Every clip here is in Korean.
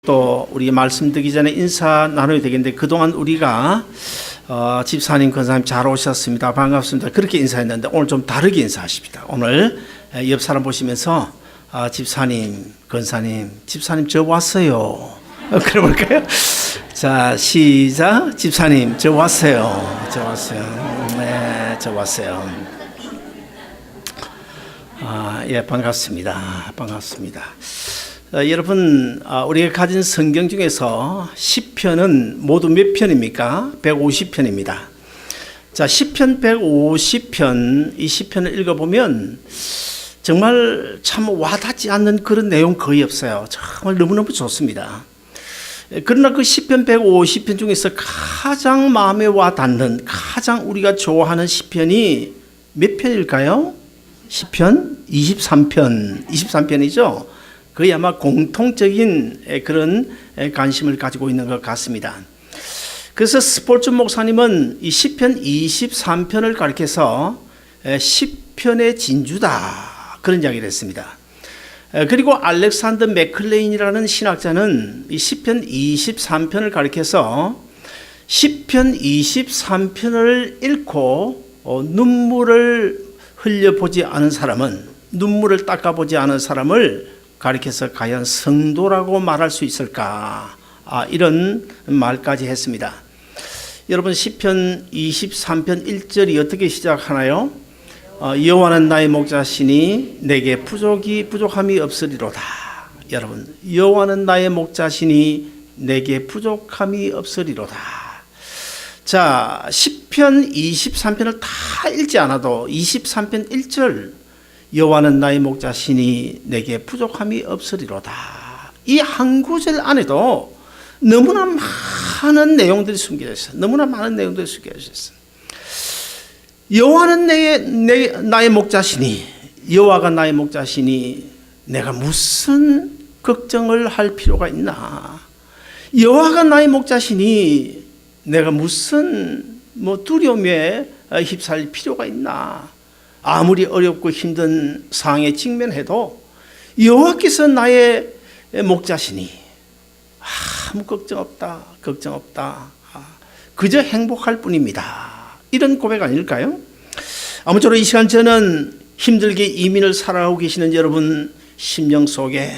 또 우리 말씀 듣기 전에 인사 나눠야 되겠는데 그동안 우리가 집사님, 권사님 잘 오셨습니다. 반갑습니다. 그렇게 인사했는데 오늘 좀 다르게 인사하십니다. 오늘 옆 사람 보시면서 집사님, 권사님, 집사님 저 왔어요. 그래볼까요? 자, 시작. 집사님 저 왔어요. 저 왔어요. 네, 저 왔어요. 예, 반갑습니다. 반갑습니다. 여러분, 우리가 가진 성경 중에서 시편은 모두 몇 편입니까? 150편입니다. 자, 시편 150편, 이 시편을 읽어보면 정말 참 와닿지 않는 그런 내용 거의 없어요. 정말 너무너무 좋습니다. 그러나 그 시편 150편 중에서 가장 마음에 와닿는, 가장 우리가 좋아하는 시편이 몇 편일까요? 시편 23편이죠. 거의 아마 공통적인 그런 관심을 가지고 있는 것 같습니다. 그래서 스폴츠 목사님은 이 시편 23편을 가리켜서 시편의 진주다 그런 이야기를 했습니다. 그리고 알렉산더 맥클레인이라는 신학자는 이 시편 23편을 가리켜서 시편 23편을 읽고 눈물을 흘려보지 않은 사람은, 눈물을 닦아보지 않은 사람을 가리켜서 과연 성도라고 말할 수 있을까? 이런 말까지 했습니다. 여러분, 시편 23편 1절이 어떻게 시작하나요? 여호와는 나의 목자시니 내게 부족함이 없으리로다. 여러분, 여호와는 나의 목자시니 내게 부족함이 없으리로다. 자, 시편 23편을 다 읽지 않아도 23편 1절 여호와는 나의 목자시니 내게 부족함이 없으리로다. 이 한 구절 안에도 너무나 많은 내용들이 숨겨져 있어요. 너무나 많은 내용들이 숨겨져 있어요. 여호와는 나의 목자시니, 여호와가 나의 목자시니 내가 무슨 걱정을 할 필요가 있나? 여호와가 나의 목자시니 내가 무슨 두려움에 휩싸일 필요가 있나? 아무리 어렵고 힘든 상황에 직면해도 여호와께서 나의 목자시니 아무 걱정 없다. 그저 행복할 뿐입니다. 이런 고백 아닐까요? 아무쪼록 이 시간 저는 힘들게 이민을 살아가고 계시는 여러분 심령 속에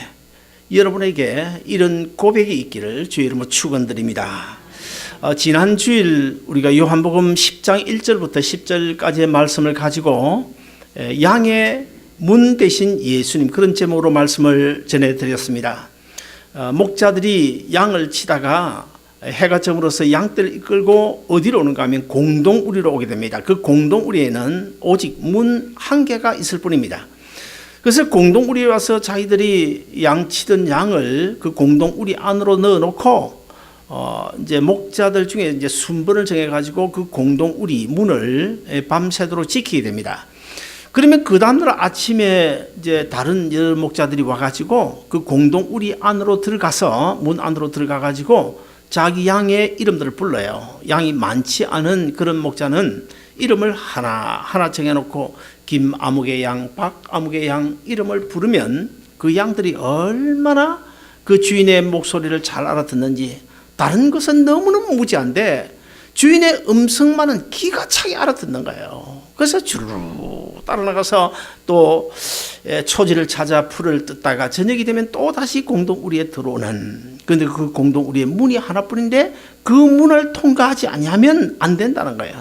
여러분에게 이런 고백이 있기를 주의 이름으로 축원드립니다. 지난 주일 우리가 요한복음 10장 1절부터 10절까지의 말씀을 가지고 양의 문 되신 예수님, 그런 제목으로 말씀을 전해드렸습니다. 목자들이 양을 치다가 해가 저물어서 양떼를 이끌고 어디로 오는가 하면 공동우리로 오게 됩니다. 그 공동우리에는 오직 문 한 개가 있을 뿐입니다. 그래서 공동우리에 와서 자기들이 양치던 양을 그 공동우리 안으로 넣어놓고 이제 목자들 중에 이제 순번을 정해가지고 그 공동우리 문을 밤새도록 지키게 됩니다. 그러면 그 다음날 아침에 이제 다른 여러 목자들이 와가지고 그 공동우리 안으로 들어가서 문 안으로 들어가가지고 자기 양의 이름들을 불러요. 양이 많지 않은 그런 목자는 이름을 하나 정해놓고 김아무개 양, 박아무개 양 이름을 부르면 그 양들이 얼마나 그 주인의 목소리를 잘 알아듣는지, 다른 것은 너무너무 무지한데 주인의 음성만은 기가 차게 알아듣는 거예요. 그래서 주르르 따라나가서 또 초지를 찾아 풀을 뜯다가 저녁이 되면 또 다시 공동우리에 들어오는, 그런데 그 공동우리의 문이 하나뿐인데 그 문을 통과하지 아니하면 안 된다는 거예요.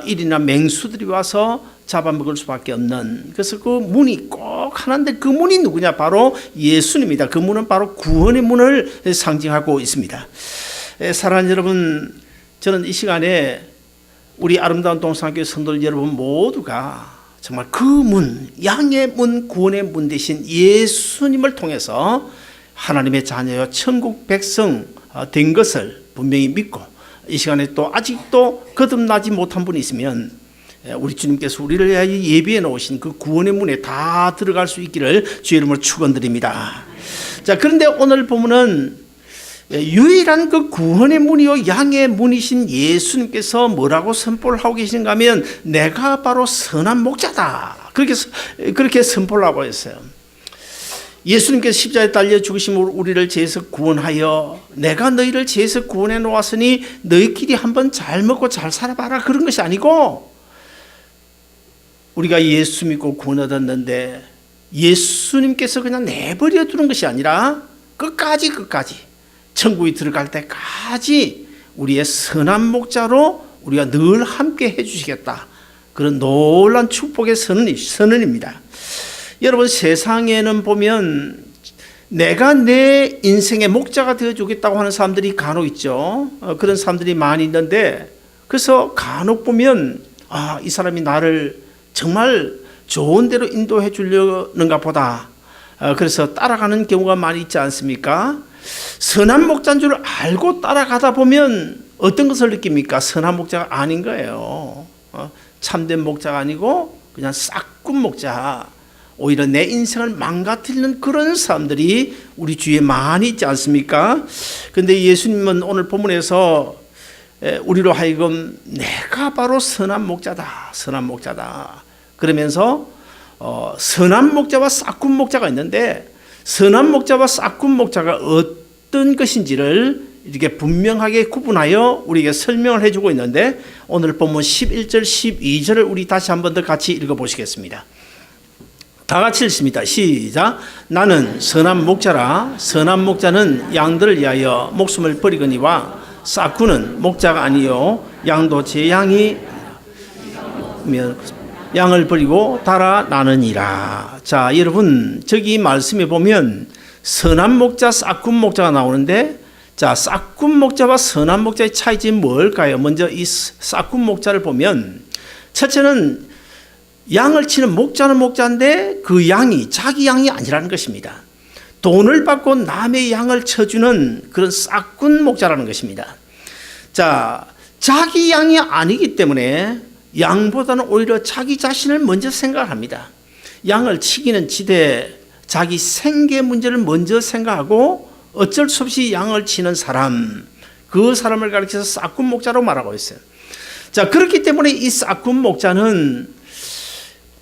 일이나 맹수들이 와서 잡아먹을 수밖에 없는, 그래서 그 문이 꼭 하나인데 그 문이 누구냐? 바로 예수님입니다. 그 문은 바로 구원의 문을 상징하고 있습니다. 사랑하는 여러분, 저는 이 시간에 우리 아름다운 동산교회 성도들 여러분 모두가 정말 그 문, 양의 문, 구원의 문 되신 예수님을 통해서 하나님의 자녀여 천국 백성 된 것을 분명히 믿고, 이 시간에 또 아직도 거듭나지 못한 분이 있으면 우리 주님께서 우리를 위하여 예비해 놓으신 그 구원의 문에 다 들어갈 수 있기를 주의 이름으로 축원드립니다. 자, 그런데 오늘 보면은 유일한 그 구원의 문이요 양의 문이신 예수님께서 뭐라고 선포를 하고 계신가 하면 내가 바로 선한 목자다, 그렇게 선포를 하고 있어요. 예수님께서 십자가에 달려 죽으심으로 우리를 죄에서 구원하여 내가 너희를 죄에서 구원해 놓았으니 너희끼리 한번 잘 먹고 잘 살아봐라, 그런 것이 아니고, 우리가 예수 믿고 구원 얻었는데 예수님께서 그냥 내버려 두는 것이 아니라 끝까지 천국에 들어갈 때까지 우리의 선한 목자로 우리가 늘 함께 해주시겠다, 그런 놀라운 축복의 선언입니다. 여러분, 세상에는 보면 내가 내 인생의 목자가 되어주겠다고 하는 사람들이 간혹 있죠. 그런 사람들이 많이 있는데, 그래서 간혹 보면 이 사람이 나를 정말 좋은 대로 인도해 주려는가 보다, 그래서 따라가는 경우가 많이 있지 않습니까? 선한 목자인 줄 알고 따라가다 보면 어떤 것을 느낍니까? 선한 목자가 아닌 거예요. 참된 목자가 아니고 그냥 싹군 목자, 오히려 내 인생을 망가뜨리는 그런 사람들이 우리 주위에 많이 있지 않습니까? 그런데 예수님은 오늘 본문에서 우리로 하여금 내가 바로 선한 목자다, 선한 목자다 그러면서 선한 목자와 싹군 목자가 있는데, 선한 목자와 싹군 목자가 어떤 것인지를 이렇게 분명하게 구분하여 우리에게 설명을 해주고 있는데, 오늘 본문 11절 12절을 우리 다시 한 번 더 같이 읽어보시겠습니다. 다 같이 읽습니다. 시작. 나는 선한 목자라. 선한 목자는 양들을 위하여 목숨을 버리거니와 싹군은 목자가 아니요 양도 제 양이 양을 버리고 달아나느니라. 자, 여러분, 저기 말씀에 보면 선한 목자, 싹군 목자가 나오는데, 자, 싹군 목자와 선한 목자의 차이점이 뭘까요? 먼저 이 싹군 목자를 보면, 첫째는 양을 치는 목자는 목자인데 그 양이 자기 양이 아니라는 것입니다. 돈을 받고 남의 양을 쳐주는 그런 싹군 목자라는 것입니다. 자, 자기 양이 아니기 때문에 양보다는 오히려 자기 자신을 먼저 생각합니다. 양을 치기는 지대 자기 생계 문제를 먼저 생각하고 어쩔 수 없이 양을 치는 사람, 그 사람을 가리켜서 싹군 목자로 말하고 있어요. 자, 그렇기 때문에 이 싹군 목자는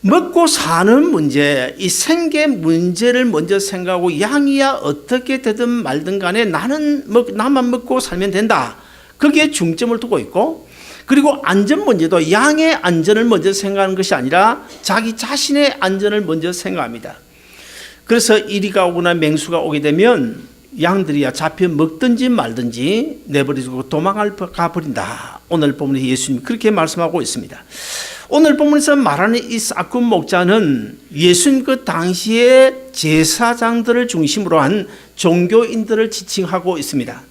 먹고 사는 문제, 이 생계 문제를 먼저 생각하고, 양이야 어떻게 되든 말든 간에 나만 먹고 살면 된다, 거기에 중점을 두고 있고, 그리고 안전 문제도 양의 안전을 먼저 생각하는 것이 아니라 자기 자신의 안전을 먼저 생각합니다. 그래서 이리가 오거나 맹수가 오게 되면 양들이야 잡혀 먹든지 말든지 내버리고 도망가 버린다. 오늘 본문에 예수님이 그렇게 말씀하고 있습니다. 오늘 본문에서 말하는 이 싹군 목자는 예수님 그 당시에 제사장들을 중심으로 한 종교인들을 지칭하고 있습니다.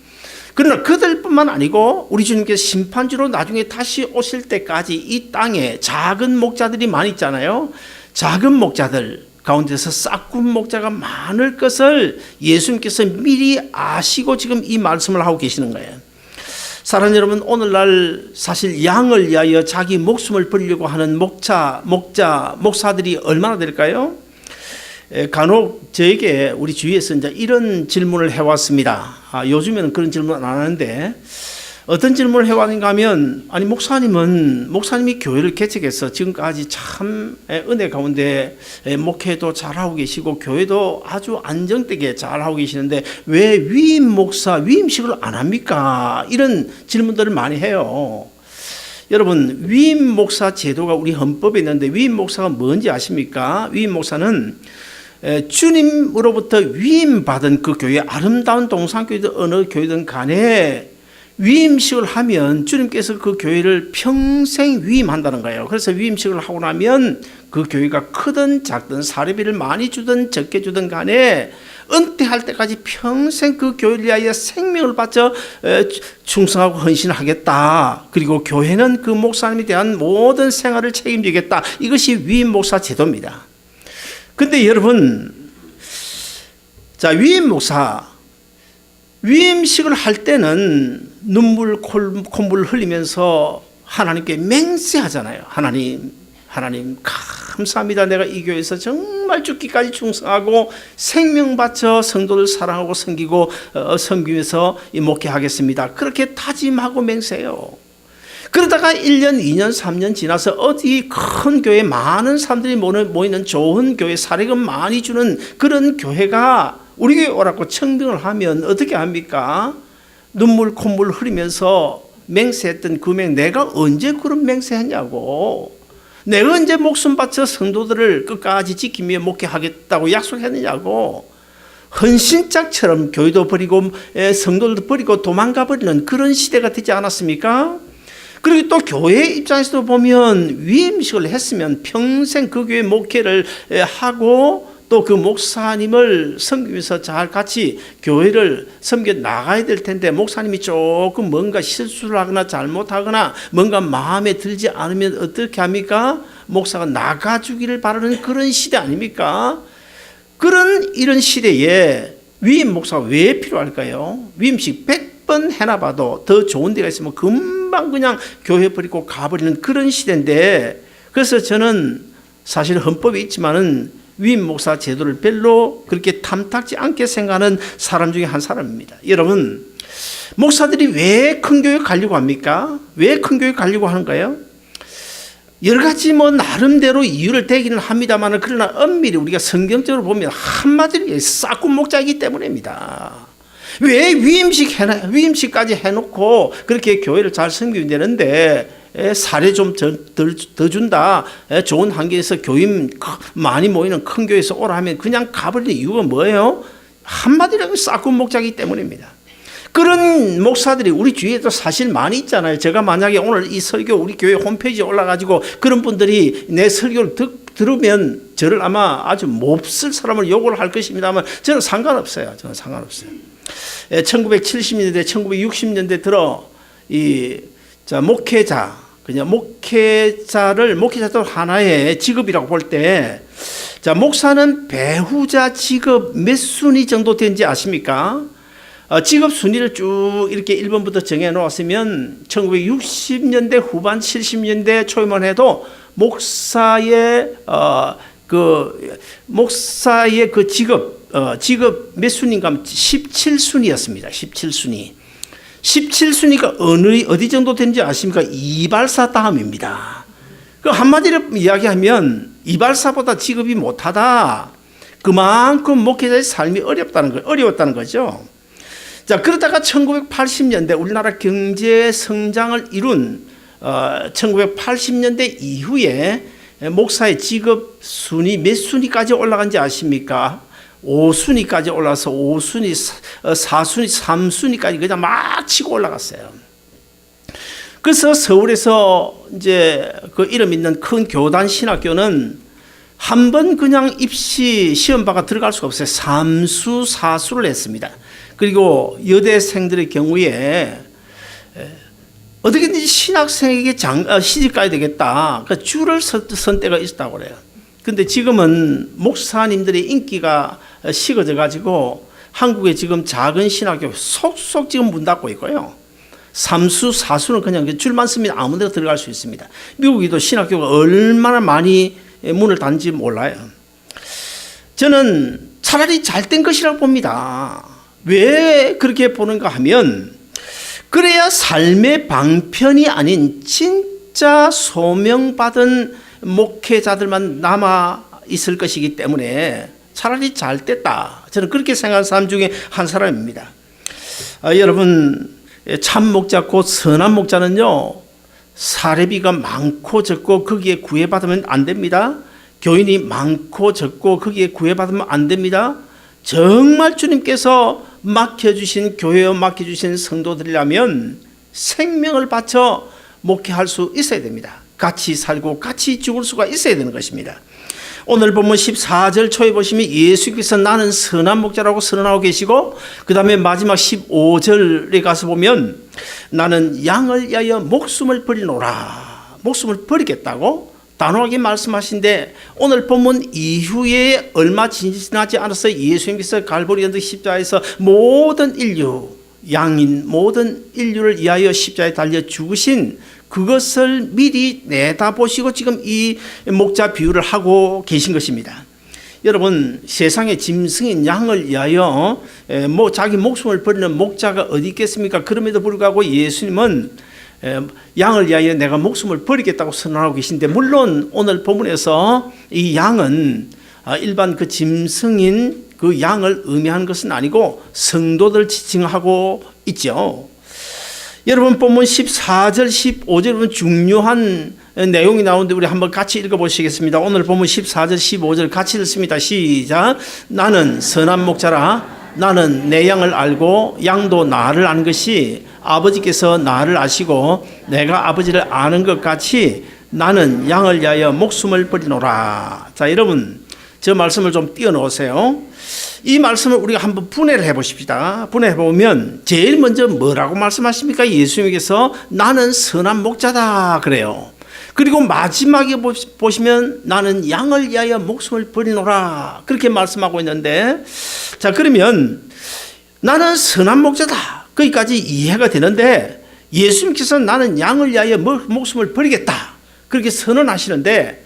그러나 그들뿐만 아니고 우리 주님께서 심판주로 나중에 다시 오실 때까지 이 땅에 작은 목자들이 많이 있잖아요. 작은 목자들 가운데서 싹군 목자가 많을 것을 예수님께서 미리 아시고 지금 이 말씀을 하고 계시는 거예요. 사랑하는 여러분, 오늘날 사실 양을 위하여 자기 목숨을 버리려고 하는 목사들이 얼마나 될까요? 간혹 저에게 우리 주위에서 이제 이런 질문을 해왔습니다. 요즘에는 그런 질문 안 하는데, 어떤 질문을 해왔는가 하면, 아니 목사님이 교회를 개척해서 지금까지 참 은혜 가운데 목회도 잘하고 계시고 교회도 아주 안정되게 잘하고 계시는데 왜 위임 목사 위임식을 안 합니까? 이런 질문들을 많이 해요. 여러분, 위임 목사 제도가 우리 헌법에 있는데 위임 목사가 뭔지 아십니까? 위임 목사는 주님으로부터 위임받은 그 교회, 아름다운 동산교회든 어느 교회든 간에 위임식을 하면 주님께서 그 교회를 평생 위임한다는 거예요. 그래서 위임식을 하고 나면 그 교회가 크든 작든 사례비를 많이 주든 적게 주든 간에 은퇴할 때까지 평생 그 교회를 위하여 생명을 바쳐 충성하고 헌신하겠다. 그리고 교회는 그 목사님에 대한 모든 생활을 책임지겠다. 이것이 위임 목사 제도입니다. 근데 여러분, 자, 위임 목사 위임식을 할 때는 눈물 콧물 흘리면서 하나님께 맹세하잖아요. 하나님 감사합니다. 내가 이 교회에서 정말 죽기까지 충성하고 생명 바쳐 성도를 사랑하고 섬기고 섬기면서 목회하겠습니다. 그렇게 다짐하고 맹세해요. 그러다가 1년, 2년, 3년 지나서 어디 큰 교회 많은 사람들이 모이는 좋은 교회, 사례금 많이 주는 그런 교회가 우리 교회 오라고 청등을 하면 어떻게 합니까? 눈물 콧물 흘리면서 맹세했던 그 내가 언제 그런 맹세했냐고, 내가 언제 목숨 바쳐 성도들을 끝까지 지키며 목회하겠다고 약속했느냐고, 헌신짝처럼 교회도 버리고 성도들도 버리고 도망가 버리는 그런 시대가 되지 않았습니까? 그리고 또 교회 입장에서도 보면 위임식을 했으면 평생 그 교회 목회를 하고 또 그 목사님을 섬기면서 잘 같이 교회를 섬겨 나가야 될 텐데, 목사님이 조금 뭔가 실수를 하거나 잘못하거나 뭔가 마음에 들지 않으면 어떻게 합니까? 목사가 나가주기를 바라는 그런 시대 아닙니까? 이런 시대에 위임 목사가 왜 필요할까요? 위임식 100번 해놔봐도 더 좋은 데가 있으면 금방 그냥 교회 버리고 가버리는 그런 시대인데, 그래서 저는 사실 헌법에 있지만은 위임 목사 제도를 별로 그렇게 탐탁지 않게 생각하는 사람 중에 한 사람입니다. 여러분, 목사들이 왜 큰 교회 가려고 합니까? 왜 큰 교회 가려고 하는가요? 여러 가지 나름대로 이유를 대기는 합니다만, 그러나 엄밀히 우리가 성경적으로 보면 한마디로 싹군 목자이기 때문입니다. 왜 위임식까지 해놓고 그렇게 교회를 잘 섬기면 되는데, 사례 좀 더 준다, 좋은 환경에서 교인 많이 모이는 큰 교회에서 오라 하면 그냥 가버리는 이유가 뭐예요? 한마디로 싹군 목자이기 때문입니다. 그런 목사들이 우리 주위에도 사실 많이 있잖아요. 제가 만약에 오늘 이 설교 우리 교회 홈페이지에 올라가지고 그런 분들이 내 설교를 들으면 저를 아마 아주 몹쓸 사람을 욕을 할 것입니다만, 저는 상관없어요. 1970년대, 1960년대 들어 목회자도 하나의 직업이라고 볼 때, 목사는 배후자 직업 몇 순위 정도 되는지 아십니까? 직업 순위를 쭉 이렇게 1번부터 정해 놓았으면 1960년대 후반 70년대 초에만 해도 목사의 그 직업 몇 순위인가 하면 17순위였습니다. 17순위가 어디 정도 되는지 아십니까? 이발사 다음입니다. 그 한마디로 이야기하면 이발사보다 직업이 못하다, 그만큼 목회자의 삶이 어려웠다는 거죠. 자, 그러다가 1980년대 우리나라 경제 성장을 이룬 1980년대 이후에 목사의 직업 순위 몇 순위까지 올라간지 아십니까? 5순위까지 올라서 5순위, 4순위, 3순위까지 그냥 막 치고 올라갔어요. 그래서 서울에서 이제 그 이름 있는 큰 교단 신학교는 한 번 그냥 입시 시험바가 들어갈 수가 없어요. 3수, 4수를 했습니다. 그리고 여대생들의 경우에 어떻게든지 신학생에게 시집 가야 되겠다, 그러니까 줄을 선 때가 있었다고 그래요. 근데 지금은 목사님들의 인기가 식어져 가지고 한국에 지금 작은 신학교 속속 지금 문 닫고 있고요. 3수, 4수는 그냥 줄만 쓰면 아무 데나 들어갈 수 있습니다. 미국에도 신학교가 얼마나 많이 문을 닫는지 몰라요. 저는 차라리 잘된 것이라고 봅니다. 왜 그렇게 보는가 하면, 그래야 삶의 방편이 아닌 진짜 소명받은 목회자들만 남아 있을 것이기 때문에 차라리 잘 됐다, 저는 그렇게 생각하는 사람 중에 한 사람입니다. 여러분, 참 목자 곧 선한 목자는요, 사례비가 많고 적고 거기에 구애받으면 안 됩니다. 교인이 많고 적고 거기에 구애받으면 안 됩니다. 정말 주님께서 맡겨주신 교회에 맡겨주신 성도들이라면 생명을 바쳐 목회할 수 있어야 됩니다. 같이 살고 같이 죽을 수가 있어야 되는 것입니다. 오늘 본문 14절 초에 보시면 예수께서 나는 선한 목자라고 선언하고 계시고, 그 다음에 마지막 15절에 가서 보면 나는 양을 위하여 목숨을 버리노라, 목숨을 버리겠다고 단호하게 말씀하신데, 오늘 본문 이후에 얼마 지나지 않아서 예수님께서 갈보리 언덕 십자가에서 모든 인류, 양인 모든 인류를 위하여 십자가에 달려 죽으신 그것을 미리 내다보시고 지금 이 목자 비유를 하고 계신 것입니다. 여러분, 세상의 짐승인 양을 위하여 자기 목숨을 버리는 목자가 어디 있겠습니까? 그럼에도 불구하고 예수님은 양을 위하여 내가 목숨을 버리겠다고 선언하고 계신데, 물론 오늘 본문에서 이 양은 일반 그 짐승인 그 양을 의미하는 것은 아니고 성도들 지칭하고 있죠. 여러분 본문 14절 15절 보면 중요한 내용이 나오는데 우리 한번 같이 읽어보시겠습니다. 오늘 본문 14절 15절 같이 읽습니다. 시작. 나는 선한 목자라. 나는 내 양을 알고 양도 나를 아는 것이 아버지께서 나를 아시고 내가 아버지를 아는 것 같이 나는 양을 위하여 목숨을 버리노라. 자, 여러분 저 말씀을 좀 띄워놓으세요. 이 말씀을 우리가 한번 분해를 해보십시다. 분해해보면 제일 먼저 뭐라고 말씀하십니까? 예수님께서 나는 선한 목자다 그래요. 그리고 마지막에 보시면 나는 양을 위하여 목숨을 버리노라 그렇게 말씀하고 있는데, 자 그러면 나는 선한 목자다 거기까지 이해가 되는데, 예수님께서 나는 양을 위하여 목숨을 버리겠다 그렇게 선언하시는데,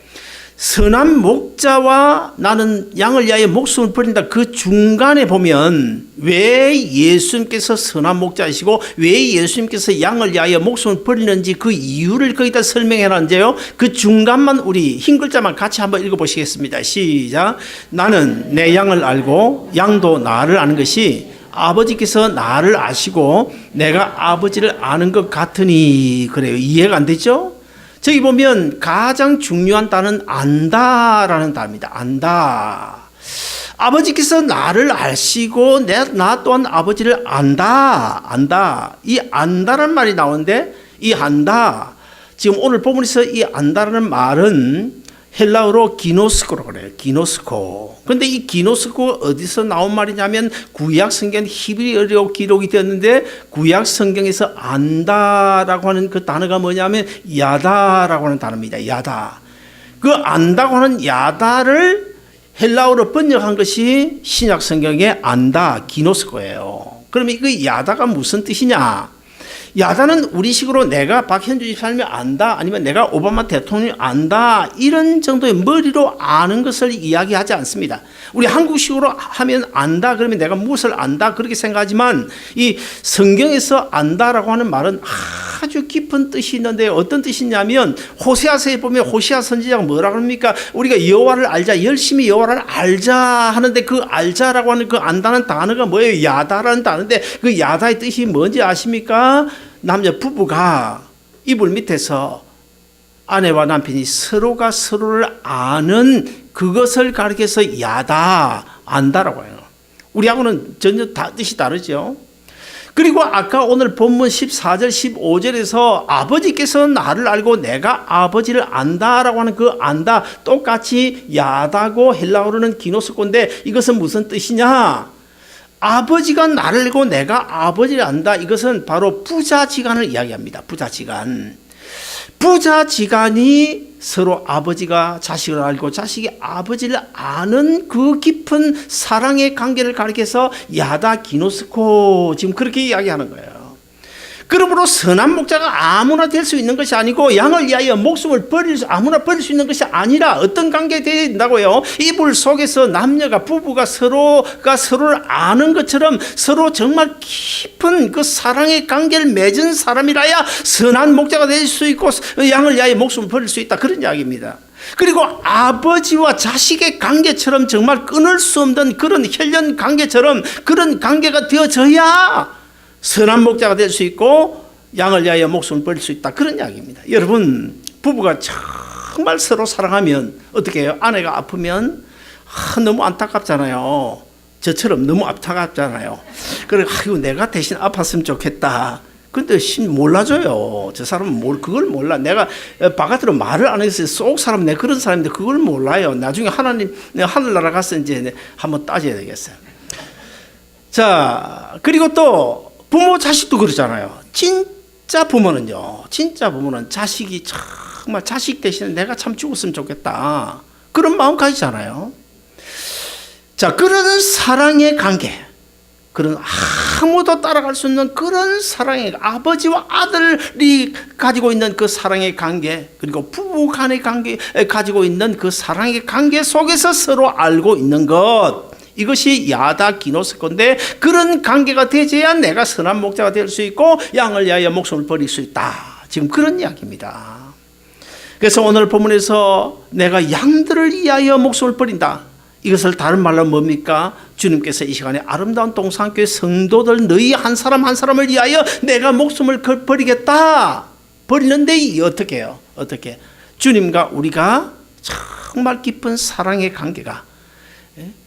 선한 목자와 나는 양을 위하여 목숨을 버린다 그 중간에 보면 왜 예수님께서 선한 목자이시고 왜 예수님께서 양을 위하여 목숨을 버리는지 그 이유를 거기다 설명해 놨는데요, 그 중간만 우리 흰 글자만 같이 한번 읽어보시겠습니다. 시작. 나는 내 양을 알고 양도 나를 아는 것이 아버지께서 나를 아시고 내가 아버지를 아는 것 같으니 그래요. 이해가 안 되죠? 저기 보면 가장 중요한 단어는 안다라는 단어입니다. 안다. 아버지께서 나를 아시고 나 또한 아버지를 안다. 안다. 이 안다라는 말이 나오는데, 이 안다, 지금 오늘 본문에서 이 안다라는 말은 헬라어로 기노스코라고 그래요. 기노스코. 그런데 이 기노스코가 어디서 나온 말이냐면 구약 성경 히브리어로 기록이 되었는데, 구약 성경에서 안다라고 하는 그 단어가 뭐냐면 야다라고 하는 단어입니다. 야다. 그 안다고 하는 야다를 헬라어로 번역한 것이 신약 성경의 안다, 기노스코예요. 그러면 그 야다가 무슨 뜻이냐? 야다는 우리식으로 내가 박현주 집사님이 안다, 아니면 내가 오바마 대통령이 안다, 이런 정도의 머리로 아는 것을 이야기하지 않습니다. 우리 한국식으로 하면 안다 그러면 내가 무엇을 안다 그렇게 생각하지만, 이 성경에서 안다라고 하는 말은 아주 깊은 뜻이 있는데, 어떤 뜻이냐면 호세아서에 보면 호세아 선지자가 뭐라 그럽니까? 우리가 여호와를 알자, 열심히 여호와를 알자 하는데, 그 알자라고 하는 그 안다는 단어가 뭐예요? 야다라는 단어인데, 그 야다의 뜻이 뭔지 아십니까? 남자 부부가 이불 밑에서 아내와 남편이 서로가 서로를 아는 그것을 가리켜서 야다, 안다라고 해요. 우리하고는 전혀 뜻이 다르죠. 그리고 아까 오늘 본문 14절 15절에서 아버지께서 나를 알고 내가 아버지를 안다라고 하는 그 안다, 똑같이 야다고 헬라어로는 기노스코인데, 이것은 무슨 뜻이냐? 아버지가 나를 알고 내가 아버지를 안다. 이것은 바로 부자지간을 이야기합니다. 부자지간. 부자지간이 서로 아버지가 자식을 알고 자식이 아버지를 아는 그 깊은 사랑의 관계를 가리켜서 야다 기노스코, 지금 그렇게 이야기하는 거예요. 그러므로 선한 목자가 아무나 될 수 있는 것이 아니고, 양을 위하여 목숨을 아무나 버릴 수 있는 것이 아니라 어떤 관계가 되어야 된다고요? 이불 속에서 남녀가, 부부가 서로가 서로를 아는 것처럼 서로 정말 깊은 그 사랑의 관계를 맺은 사람이라야 선한 목자가 될 수 있고 양을 위하여 목숨을 버릴 수 있다, 그런 이야기입니다. 그리고 아버지와 자식의 관계처럼 정말 끊을 수 없는 그런 혈연 관계처럼 그런 관계가 되어져야 선한 목자가 될 수 있고 양을 위하여 목숨을 버릴 수 있다, 그런 이야기입니다. 여러분, 부부가 정말 서로 사랑하면 어떻게 해요? 아내가 아프면 너무 안타깝잖아요. 저처럼 너무 안타깝잖아요. 그래, 아이고 내가 대신 아팠으면 좋겠다. 근데 몰라줘요. 저 사람은 그걸 몰라. 내가 바깥으로 말을 안 해서 속 사람, 내 그런 사람인데 그걸 몰라요. 나중에 내가 하늘나라 가서 이제 한번 따져야 되겠어요. 자, 그리고 또 부모 자식도 그러잖아요. 진짜 부모는 자식이 정말 자식 대신에 내가 참 죽었으면 좋겠다, 그런 마음 가지잖아요. 자, 그런 사랑의 관계, 그런 아무도 따라갈 수 없는 그런 사랑의, 아버지와 아들이 가지고 있는 그 사랑의 관계, 그리고 부부 간의 관계 가지고 있는 그 사랑의 관계 속에서 서로 알고 있는 것, 이것이 야다 기노스코인데, 그런 관계가 되어야 내가 선한 목자가 될 수 있고 양을 위하여 목숨을 버릴 수 있다. 지금 그런 이야기입니다. 그래서 오늘 본문에서 내가 양들을 위하여 목숨을 버린다. 이것을 다른 말로 뭡니까? 주님께서 이 시간에 아름다운 동산교회 성도들 너희 한 사람 한 사람을 위하여 내가 목숨을 버리겠다. 버리는데 어떻게 해요? 어떻게? 주님과 우리가 정말 깊은 사랑의 관계가,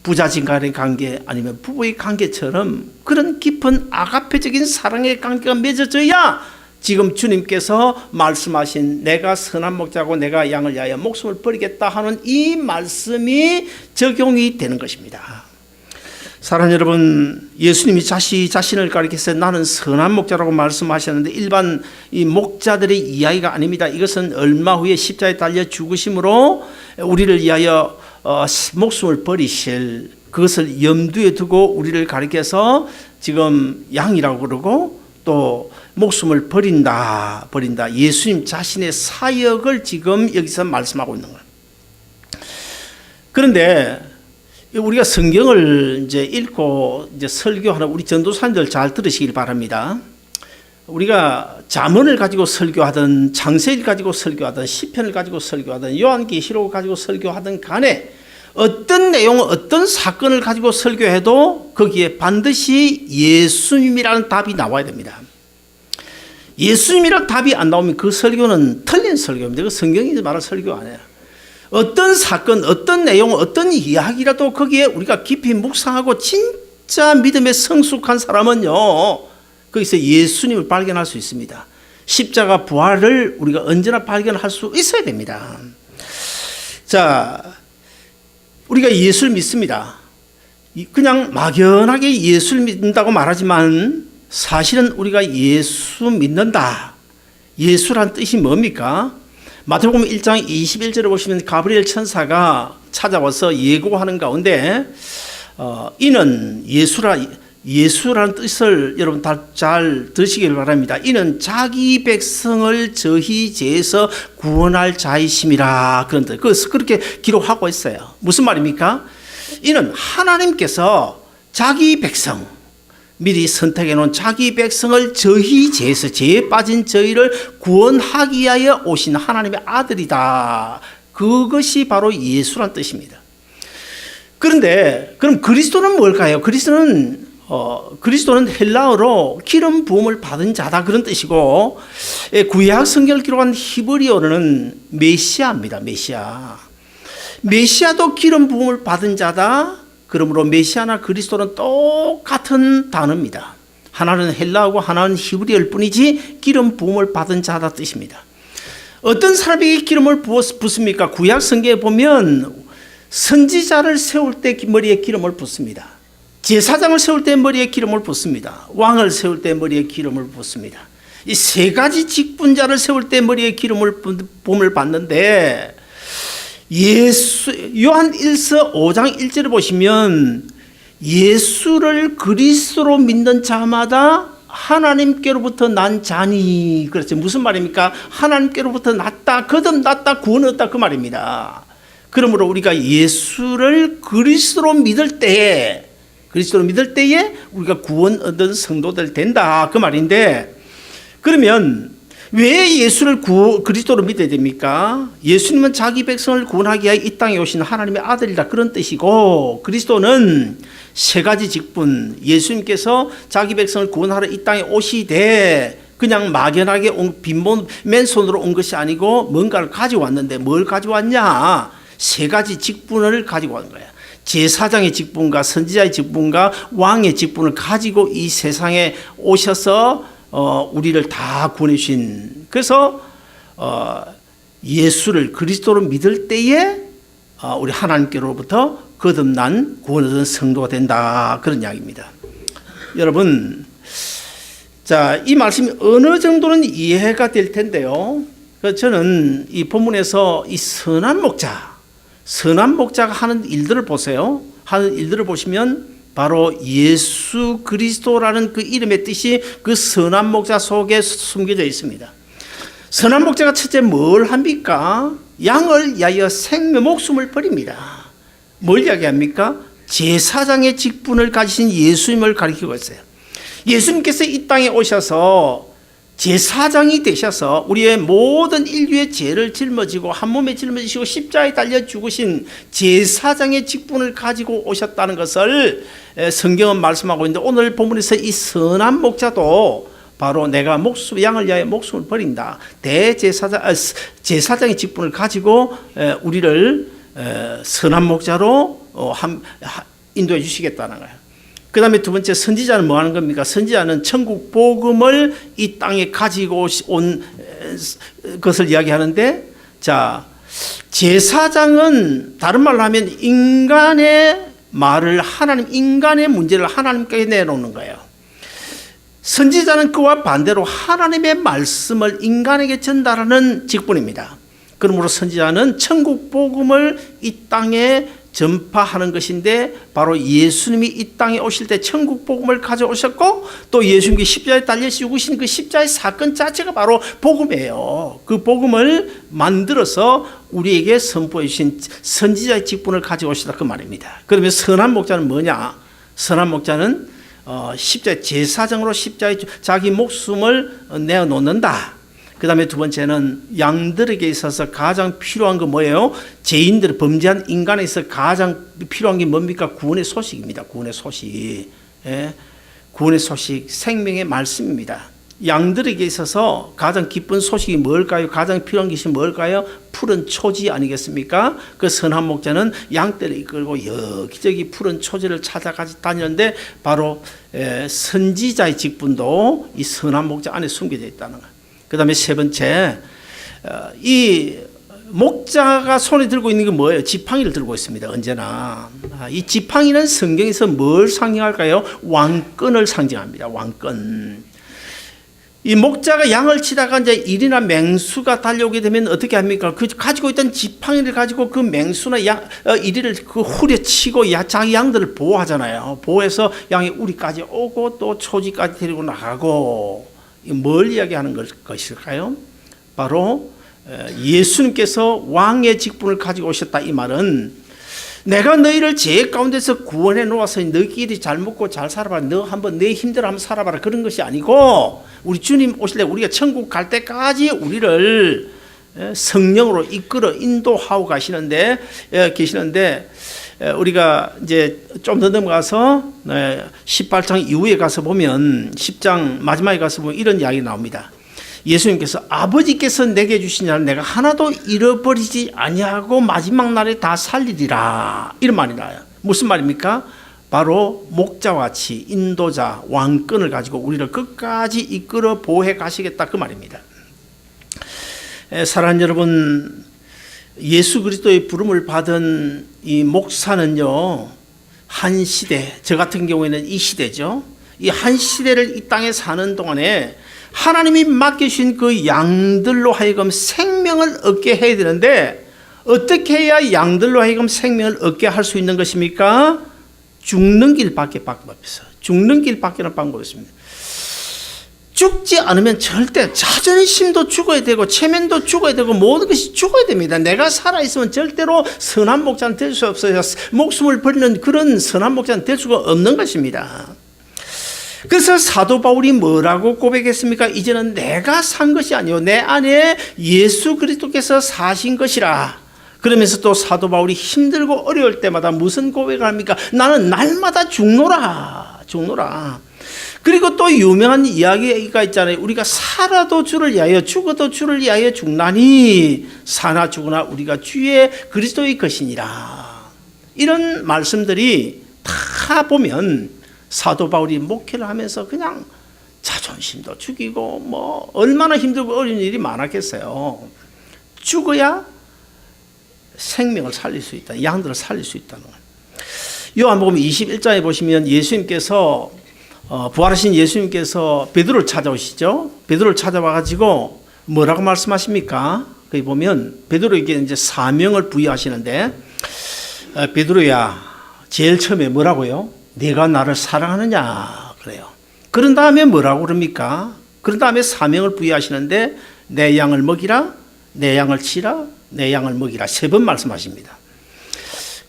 부자진 간의 관계 아니면 부부의 관계처럼 그런 깊은 아가페적인 사랑의 관계가 맺어져야 지금 주님께서 말씀하신 내가 선한 목자고 내가 양을 위하여 목숨을 버리겠다 하는 이 말씀이 적용이 되는 것입니다. 사랑하는 여러분, 예수님이 자신을 가리켜서 나는 선한 목자라고 말씀하셨는데 일반 이 목자들의 이야기가 아닙니다. 이것은 얼마 후에 십자가에 달려 죽으심으로 우리를 위하여 목숨을 버리실 그것을 염두에 두고 우리를 가리켜서 지금 양이라고 그러고 또 목숨을 버린다. 예수님 자신의 사역을 지금 여기서 말씀하고 있는 거예요. 그런데 우리가 성경을 이제 읽고 이제 설교하는 우리 전도사님들 잘 들으시길 바랍니다. 우리가 잠언을 가지고 설교하든 창세기를 가지고 설교하든 시편을 가지고 설교하든 요한계시록을 가지고 설교하든 간에 어떤 내용, 어떤 사건을 가지고 설교해도 거기에 반드시 예수님이라는 답이 나와야 됩니다. 예수님이라는 답이 안 나오면 그 설교는 틀린 설교입니다. 그 성경이 말할 설교 아니에요. 어떤 사건, 어떤 내용, 어떤 이야기라도 거기에 우리가 깊이 묵상하고 진짜 믿음에 성숙한 사람은요, 거기서 예수님을 발견할 수 있습니다. 십자가 부활을 우리가 언제나 발견할 수 있어야 됩니다. 자, 우리가 예수를 믿습니다. 그냥 막연하게 예수를 믿는다고 말하지만 사실은 우리가 예수 믿는다. 예수란 뜻이 뭡니까? 마태복음 1장 21절을 보시면 가브리엘 천사가 찾아와서 예고하는 가운데 이는 예수라는 뜻을 여러분 잘 들으시길 바랍니다. 이는 자기 백성을 저희 죄에서 구원할 자이심이라. 그런 뜻. 그렇게 기록하고 있어요. 무슨 말입니까? 이는 하나님께서 자기 백성 미리 선택해 놓은 자기 백성을 저희 죄에서 죄에 빠진 저희를 구원하기 위하여 오신 하나님의 아들이다. 그것이 바로 예수란 뜻입니다. 그런데 그럼 그리스도는 뭘까요? 그리스도는 헬라어로 기름 부음을 받은 자다 그런 뜻이고 구약 성경을 기록한 히브리어로는 메시아입니다. 메시아도 기름 부음을 받은 자다. 그러므로 메시아나 그리스도는 똑같은 단어입니다. 하나는 헬라어고 하나는 히브리어일 뿐이지 기름 부음을 받은 자다 뜻입니다. 어떤 사람이 기름을 붓습니까? 구약 성경에 보면 선지자를 세울 때 머리에 기름을 붓습니다. 제사장을 세울 때 머리에 기름을 붓습니다. 왕을 세울 때 머리에 기름을 붓습니다. 이 세 가지 직분자를 세울 때 머리에 기름을 부음을 받는데 요한 1서 5장 1절을 보시면 예수를 그리스도로 믿는 자마다 하나님께로부터 난 자니. 그렇죠. 무슨 말입니까? 하나님께로부터 났다, 거듭났다, 구원 얻다 그 말입니다. 그러므로 우리가 예수를 그리스도로 믿을 때에 우리가 구원 얻은 성도들 된다 그 말인데, 그러면 왜 예수를 그리스도로 믿어야 됩니까? 예수님은 자기 백성을 구원하기 위하여 이 땅에 오신 하나님의 아들이다 그런 뜻이고, 그리스도는 세 가지 직분, 예수님께서 자기 백성을 구원하러 이 땅에 오시되 그냥 막연하게 맨손으로 온 것이 아니고 뭔가를 가지고 왔는데 뭘 가지고 왔냐? 세 가지 직분을 가지고 온 거예요. 제사장의 직분과 선지자의 직분과 왕의 직분을 가지고 이 세상에 오셔서 우리를 다 구원해 주신. 그래서 예수를 그리스도로 믿을 때에 우리 하나님께로부터 거듭난 구원 얻은 성도가 된다 그런 이야기입니다. 여러분, 자, 이 말씀이 어느 정도는 이해가 될 텐데요. 그래서 저는 이 본문에서 이 선한 목자가 하는 일들을 보세요. 하는 일들을 보시면 바로 예수 그리스도라는 그 이름의 뜻이 그 선한 목자 속에 숨겨져 있습니다. 선한 목자가 첫째 뭘 합니까? 양을 위하여 목숨을 버립니다. 뭘 이야기합니까? 제사장의 직분을 가지신 예수님을 가리키고 있어요. 예수님께서 이 땅에 오셔서 제사장이 되셔서 우리의 모든 인류의 죄를 짊어지고 한 몸에 짊어지시고 십자가에 달려 죽으신 제사장의 직분을 가지고 오셨다는 것을 성경은 말씀하고 있는데, 오늘 본문에서 이 선한 목자도 바로 내가 양을 위하여 목숨을 버린다, 제사장의 직분을 가지고 우리를 선한 목자로 인도해 주시겠다는 거예요. 그 다음에 두 번째, 선지자는 뭐 하는 겁니까? 선지자는 천국 복음을 이 땅에 가지고 온 것을 이야기하는데, 자, 제사장은 다른 말로 하면 인간의 문제를 하나님께 내놓는 거예요. 선지자는 그와 반대로 하나님의 말씀을 인간에게 전달하는 직분입니다. 그러므로 선지자는 천국 복음을 이 땅에 전파하는 것인데, 바로 예수님이 이 땅에 오실 때 천국 복음을 가져오셨고, 또 예수님이 십자가에 달려 죽으신 그 십자가의 사건 자체가 바로 복음이에요. 그 복음을 만들어서 우리에게 선포해 주신 선지자의 직분을 가져오시다, 그 말입니다. 그러면 선한 목자는 뭐냐? 선한 목자는 십자가 제사장으로 십자가에 자기 목숨을 내어놓는다. 그 다음에 두 번째는 양들에게 있어서 가장 필요한 거 뭐예요? 죄인들, 범죄한 인간에 있어서 가장 필요한 게 뭡니까? 구원의 소식입니다. 구원의 소식. 예? 구원의 소식, 생명의 말씀입니다. 양들에게 있어서 가장 기쁜 소식이 뭘까요? 가장 필요한 것이 뭘까요? 푸른 초지 아니겠습니까? 그 선한 목자는 양떼를 이끌고 여기저기 푸른 초지를 찾아가지 다니는데, 바로 선지자의 직분도 이 선한 목자 안에 숨겨져 있다는 거예요. 그 다음에 세 번째, 이 목자가 손에 들고 있는 게 뭐예요? 지팡이를 들고 있습니다. 언제나. 이 지팡이는 성경에서 뭘 상징할까요? 왕권을 상징합니다. 왕권. 이 목자가 양을 치다가 이제 일이나 맹수가 달려오게 되면 어떻게 합니까? 그 가지고 있던 지팡이를 가지고 그 맹수나 이리를 후려치고 자기 양들을 보호하잖아요. 보호해서 양이 우리까지 오고 또 초지까지 데리고 나가고. 뭘 이야기하는 것일까요? 바로 예수님께서 왕의 직분을 가지고 오셨다, 이 말은 내가 너희를 죄 가운데서 구원해 놓아서 너희끼리 잘 먹고 잘 살아봐라, 너 한번 내 힘대로 한번 살아봐라, 그런 것이 아니고, 우리 주님 오실 때 우리가 천국 갈 때까지 우리를 성령으로 이끌어 인도하고 계시는데 우리가 이제 좀 더 넘어가서 18장 이후에 가서 보면, 10장 마지막에 가서 보면 이런 이야기 나옵니다. 예수님께서 아버지께서 내게 주신 자를 내가 하나도 잃어버리지 아니하고 마지막 날에 다 살리리라, 이런 말이 나와요. 무슨 말입니까? 바로 목자와 같이 인도자, 왕권을 가지고 우리를 끝까지 이끌어 보호해 가시겠다, 그 말입니다. 사랑하는 여러분, 예수 그리스도의 부름을 받은 이 목사는요, 한 시대, 저 같은 경우에는 이 시대죠. 이 한 시대를 이 땅에 사는 동안에 하나님이 맡기신 그 양들로 하여금 생명을 얻게 해야 되는데, 어떻게 해야 양들로 하여금 생명을 얻게 할 수 있는 것입니까? 죽는 길밖에 없어요. 죽는 길밖에는 방법이 없습니다. 죽지 않으면 절대 자존심도 죽어야 되고 체면도 죽어야 되고 모든 것이 죽어야 됩니다. 내가 살아있으면 절대로 선한 목자는 될 수 없어요. 목숨을 버리는 그런 선한 목자는 될 수가 없는 것입니다. 그래서 사도 바울이 뭐라고 고백했습니까? 이제는 내가 산 것이 아니요 내 안에 예수 그리스도께서 사신 것이라. 그러면서 또 사도 바울이 힘들고 어려울 때마다 무슨 고백을 합니까? 나는 날마다 죽노라. 그리고 또 유명한 이야기가 있잖아요. 우리가 살아도 주를 위하여 죽어도 주를 위하여 죽나니 사나 죽으나 우리가 주의 그리스도의 것이니라. 이런 말씀들이 다 보면 사도 바울이 목회를 하면서 그냥 자존심도 죽이고 뭐 얼마나 힘들고 어려운 일이 많았겠어요. 죽어야 생명을 살릴 수 있다. 양들을 살릴 수 있다는 거예요. 요한복음 21장에 보시면 예수님께서 부활하신 예수님께서 베드로를 찾아오시죠. 베드로를 찾아와 가지고 뭐라고 말씀하십니까? 거기 보면 베드로에게 이제 사명을 부여하시는데, 베드로야, 제일 처음에 뭐라고요? 네가 나를 사랑하느냐 그래요. 그런 다음에 뭐라고 그럽니까? 그런 다음에 사명을 부여하시는데, 내 양을 먹이라, 내 양을 치라, 내 양을 먹이라, 3번 말씀하십니다.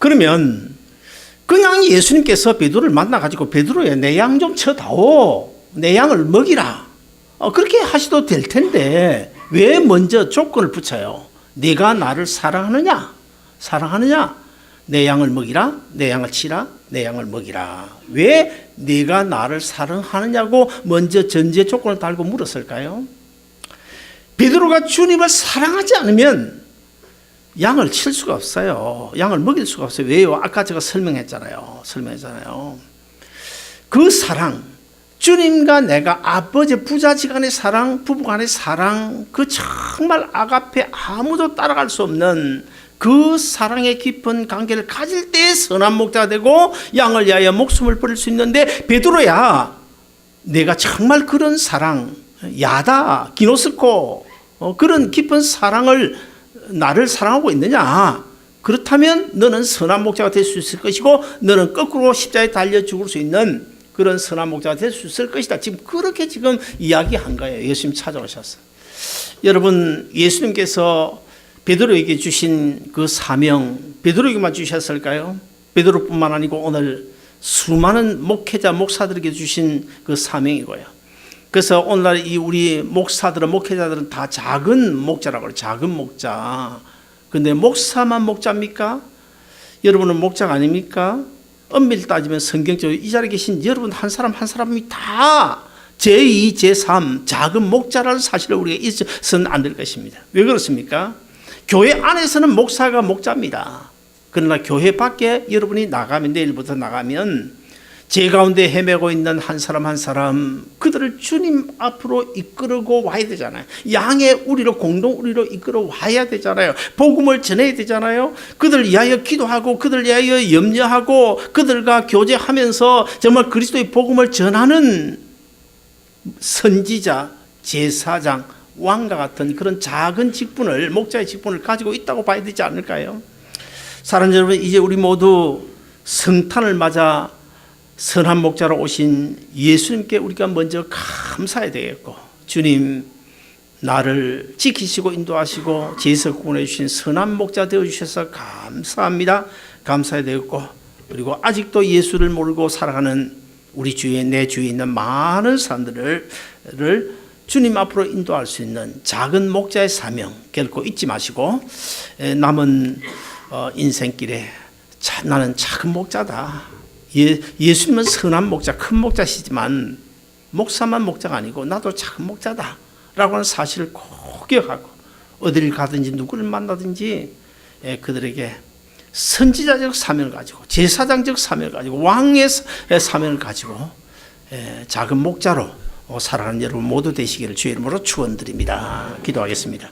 그러면 그냥 예수님께서 베드로를 만나가지고 베드로야 내 양 좀 쳐다오, 내 양을 먹이라, 그렇게 하셔도 될 텐데 왜 먼저 조건을 붙여요? 네가 나를 사랑하느냐? 사랑하느냐? 내 양을 먹이라, 내 양을 치라, 내 양을 먹이라. 왜 네가 나를 사랑하느냐고 먼저 전제 조건을 달고 물었을까요? 베드로가 주님을 사랑하지 않으면 양을 칠 수가 없어요. 양을 먹일 수가 없어요. 왜요? 아까 제가 설명했잖아요. 그 사랑, 주님과 내가 아버지 부자지간의 사랑, 부부간의 사랑, 그 정말 아가페 아무도 따라갈 수 없는 그 사랑의 깊은 관계를 가질 때 선한 목자가 되고 양을 위하여 목숨을 버릴 수 있는데, 베드로야, 내가 정말 그런 사랑, 야다, 기노스코, 그런 깊은 사랑을 나를 사랑하고 있느냐? 그렇다면 너는 선한 목자가 될 수 있을 것이고, 너는 거꾸로 십자가에 달려 죽을 수 있는 그런 선한 목자가 될 수 있을 것이다. 지금 그렇게 지금 이야기한 거예요. 예수님 찾아오셨어요. 여러분, 예수님께서 베드로에게 주신 그 사명, 베드로에게만 주셨을까요? 베드로뿐만 아니고 오늘 수많은 목회자, 목사들에게 주신 그 사명이고요. 그래서 오늘날 이 우리 목사들은, 목회자들은 다 작은 목자라고 해요. 작은 목자. 근데 목사만 목자입니까? 여러분은 목자가 아닙니까? 엄밀히 따지면 성경적으로 이 자리에 계신 여러분 한 사람 한 사람이 다 제2, 제3 작은 목자라는 사실을 우리가 잊어서는 안 될 것입니다. 왜 그렇습니까? 교회 안에서는 목사가 목자입니다. 그러나 교회 밖에 여러분이 나가면, 내일부터 나가면 제 가운데 헤매고 있는 한 사람 한 사람, 그들을 주님 앞으로 이끌고 와야 되잖아요. 양의 우리로, 공동 우리로 이끌어 와야 되잖아요. 복음을 전해야 되잖아요. 그들 위하여 기도하고 그들 위하여 염려하고 그들과 교제하면서 정말 그리스도의 복음을 전하는 선지자, 제사장, 왕과 같은 그런 작은 직분을, 목자의 직분을 가지고 있다고 봐야 되지 않을까요? 사랑하는 여러분, 이제 우리 모두 성탄을 맞아 선한 목자로 오신 예수님께 우리가 먼저 감사해야 되겠고, 주님, 나를 지키시고 인도하시고 제에서 구원해 주신 선한 목자 되어 주셔서 감사합니다. 감사해야 되겠고, 그리고 아직도 예수를 모르고 살아가는 우리 주위에, 내 주위에 있는 많은 사람들을 주님 앞으로 인도할 수 있는 작은 목자의 사명 결코 잊지 마시고, 남은 인생길에 나는 작은 목자다. 예수님은 선한 목자, 큰 목자시지만 목사만 목자가 아니고 나도 작은 목자다 라고 하는 사실을 꼭 기억하고, 어디를 가든지 누구를 만나든지 그들에게 선지자적 사명을 가지고, 제사장적 사명을 가지고, 왕의 사명을 가지고 작은 목자로 살아가는 여러분 모두 되시기를 주의 이름으로 축원드립니다. 기도하겠습니다.